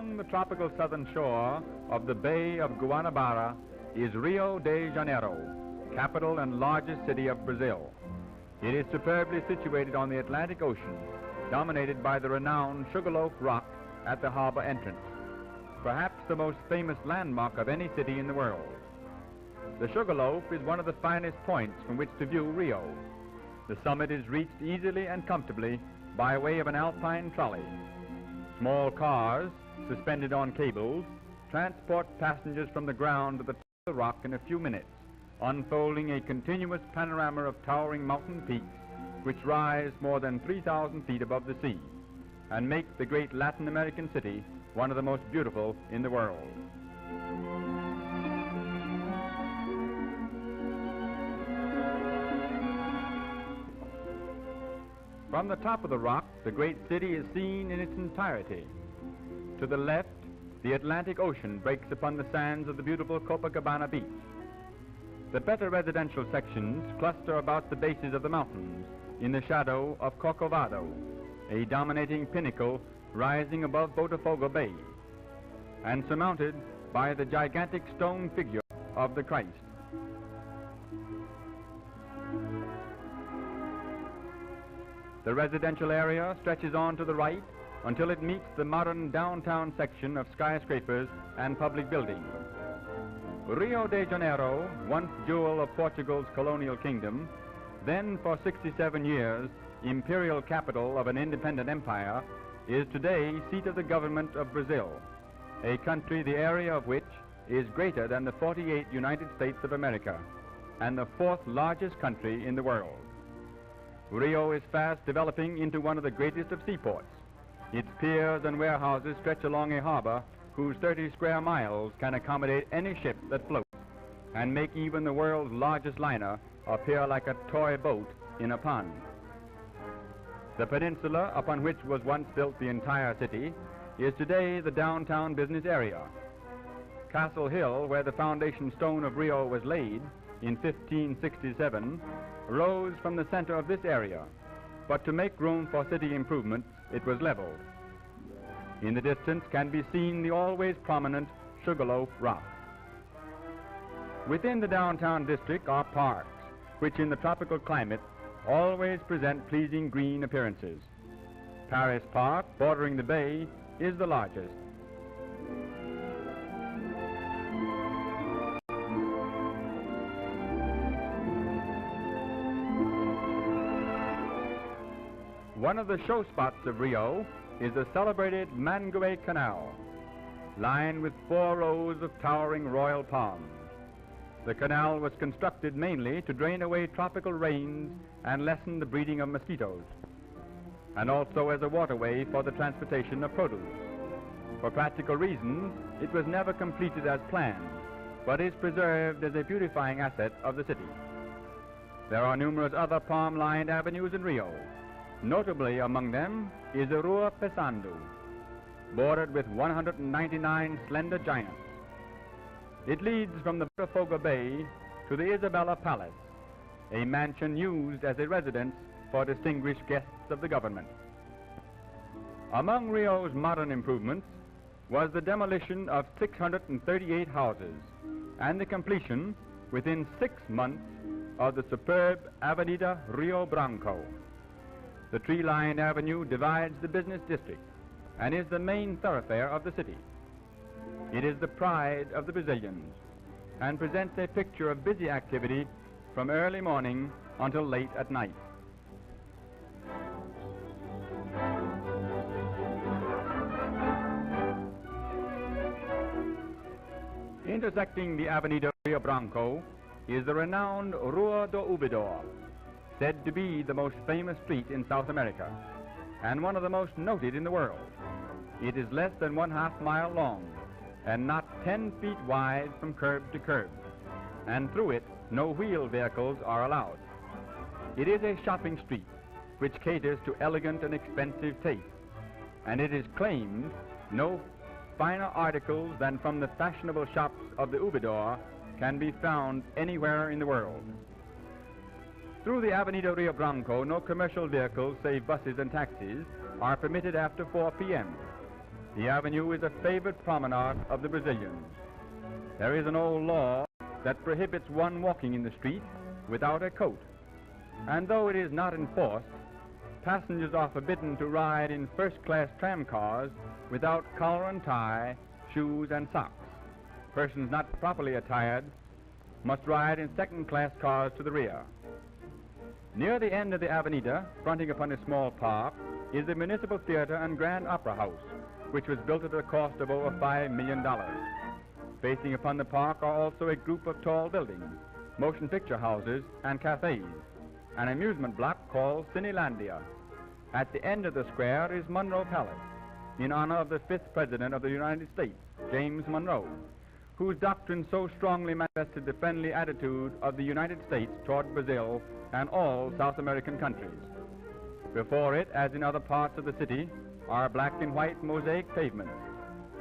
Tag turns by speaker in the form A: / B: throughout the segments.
A: Along the tropical southern shore of the Bay of Guanabara is Rio de Janeiro, capital and largest city of Brazil. It is superbly situated on the Atlantic Ocean, dominated by the renowned Sugarloaf Rock at the harbor entrance, perhaps the most famous landmark of any city in the world. The Sugarloaf is one of the finest points from which to view Rio. The summit is reached easily and comfortably by way of an alpine trolley. Small cars, suspended on cables, transport passengers from the ground to the top of the rock in a few minutes, unfolding a continuous panorama of towering mountain peaks which rise more than 3,000 feet above the sea and make the great Latin American city one of the most beautiful in the world. From the top of the rock, the great city is seen in its entirety. To the left, the Atlantic Ocean breaks upon the sands of the beautiful Copacabana beach. The better residential sections cluster about the bases of the mountains in the shadow of Corcovado, a dominating pinnacle rising above Botafogo Bay and surmounted by the gigantic stone figure of the Christ. The residential area stretches on to the right until it meets the modern downtown section of skyscrapers and public buildings. Rio de Janeiro, once jewel of Portugal's colonial kingdom, then for 67 years imperial capital of an independent empire, is today seat of the government of Brazil, a country the area of which is greater than the 48 United States of America and the fourth largest country in the world. Rio is fast developing into one of the greatest of seaports. Its piers and warehouses stretch along a harbor whose 30 square miles can accommodate any ship that floats and make even the world's largest liner appear like a toy boat in a pond. The peninsula upon which was once built the entire city is today the downtown business area. Castle Hill, where the foundation stone of Rio was laid in 1567, rose from the center of this area, but to make room for city improvements, it was leveled. In the distance can be seen the always prominent Sugarloaf Rock. Within the downtown district are parks, which in the tropical climate always present pleasing green appearances. Paris Park, bordering the bay, is the largest. One of the show spots of Rio is the celebrated Mangué Canal, lined with 4 rows of towering royal palms. The canal was constructed mainly to drain away tropical rains and lessen the breeding of mosquitoes, and also as a waterway for the transportation of produce. For practical reasons, it was never completed as planned, but is preserved as a beautifying asset of the city. There are numerous other palm-lined avenues in Rio. Notably among them is the Rua Pesando, bordered with 199 slender giants. It leads from the Botafogo Bay to the Isabella Palace, a mansion used as a residence for distinguished guests of the government. Among Rio's modern improvements was the demolition of 638 houses and the completion within 6 months of the superb Avenida Rio Branco. The tree-lined avenue divides the business district and is the main thoroughfare of the city. It is the pride of the Brazilians and presents a picture of busy activity from early morning until late at night. Intersecting the Avenida Rio Branco is the renowned Rua do Ouvidor, said to be the most famous street in South America and one of the most noted in the world. It is less than 1/2 mile long and not 10 feet wide from curb to curb, and through it no wheeled vehicles are allowed. It is a shopping street which caters to elegant and expensive taste, and it is claimed no finer articles than from the fashionable shops of the Ouvidor can be found anywhere in the world. Through the Avenida Rio Branco, no commercial vehicles, save buses and taxis, are permitted after 4 p.m. The avenue is a favored promenade of the Brazilians. There is an old law that prohibits one walking in the street without a coat, and though it is not enforced, passengers are forbidden to ride in first-class tram cars without collar and tie, shoes and socks. Persons not properly attired must ride in second-class cars to the rear. Near the end of the Avenida, fronting upon a small park, is the Municipal Theater and Grand Opera House, which was built at a cost of over $5 million. Facing upon the park are also a group of tall buildings, motion picture houses and cafes, an amusement block called Cinelandia. At the end of the square is Monroe Palace, in honor of the 5th President of the United States, James Monroe, whose doctrine so strongly manifested the friendly attitude of the United States toward Brazil and all South American countries. Before it, as in other parts of the city, are black and white mosaic pavements,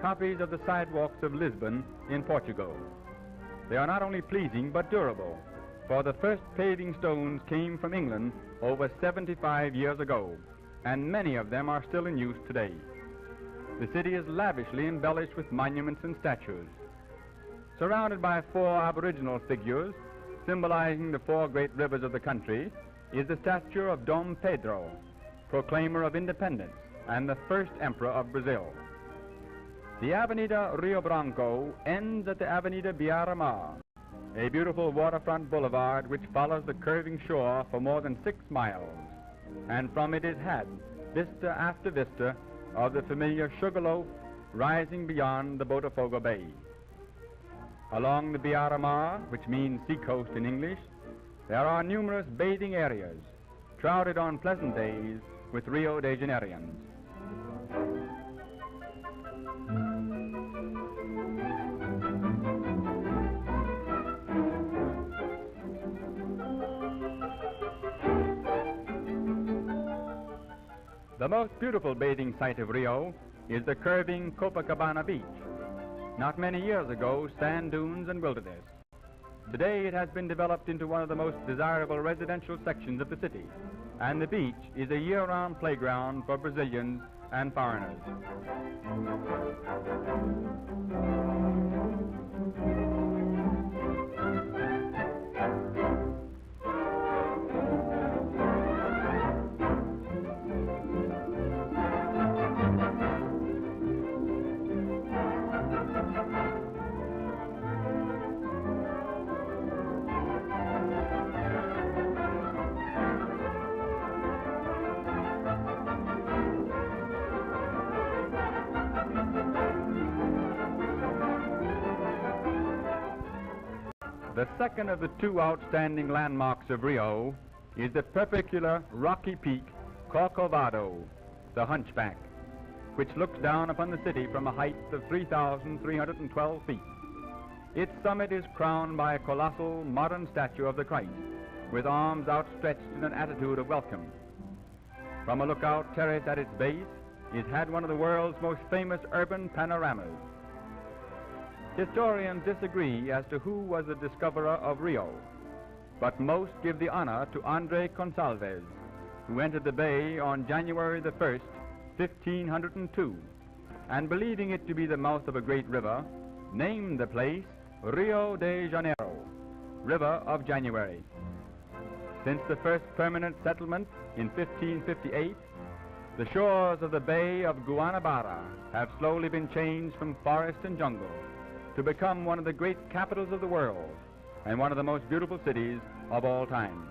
A: copies of the sidewalks of Lisbon in Portugal. They are not only pleasing but durable, for the first paving stones came from England over 75 years ago, and many of them are still in use today. The city is lavishly embellished with monuments and statues. Surrounded by 4 aboriginal figures, symbolizing the 4 great rivers of the country, is the statue of Dom Pedro, proclaimer of independence and the first emperor of Brazil. The Avenida Rio Branco ends at the Avenida Beira-Mar, a beautiful waterfront boulevard which follows the curving shore for more than 6 miles, and from it is had vista after vista of the familiar Sugarloaf rising beyond the Botafogo Bay. Along the Beira-Mar, which means seacoast in English, there are numerous bathing areas, crowded on pleasant days with Rio de Janeiroans. The most beautiful bathing site of Rio is the curving Copacabana Beach. Not many years ago, sand dunes and wilderness. Today it has been developed into one of the most desirable residential sections of the city, and the beach is a year-round playground for Brazilians and foreigners. The second of the 2 outstanding landmarks of Rio is the perpendicular rocky peak Corcovado, the Hunchback, which looks down upon the city from a height of 3,312 feet. Its summit is crowned by a colossal modern statue of the Christ, with arms outstretched in an attitude of welcome. From a lookout terrace at its base, it had one of the world's most famous urban panoramas. Historians disagree as to who was the discoverer of Rio, but most give the honor to Andre Gonçalves, who entered the bay on January the 1st, 1502, and believing it to be the mouth of a great river, named the place Rio de Janeiro, River of January. Since the first permanent settlement in 1558, the shores of the Bay of Guanabara have slowly been changed from forest and jungle to become one of the great capitals of the world and one of the most beautiful cities of all time.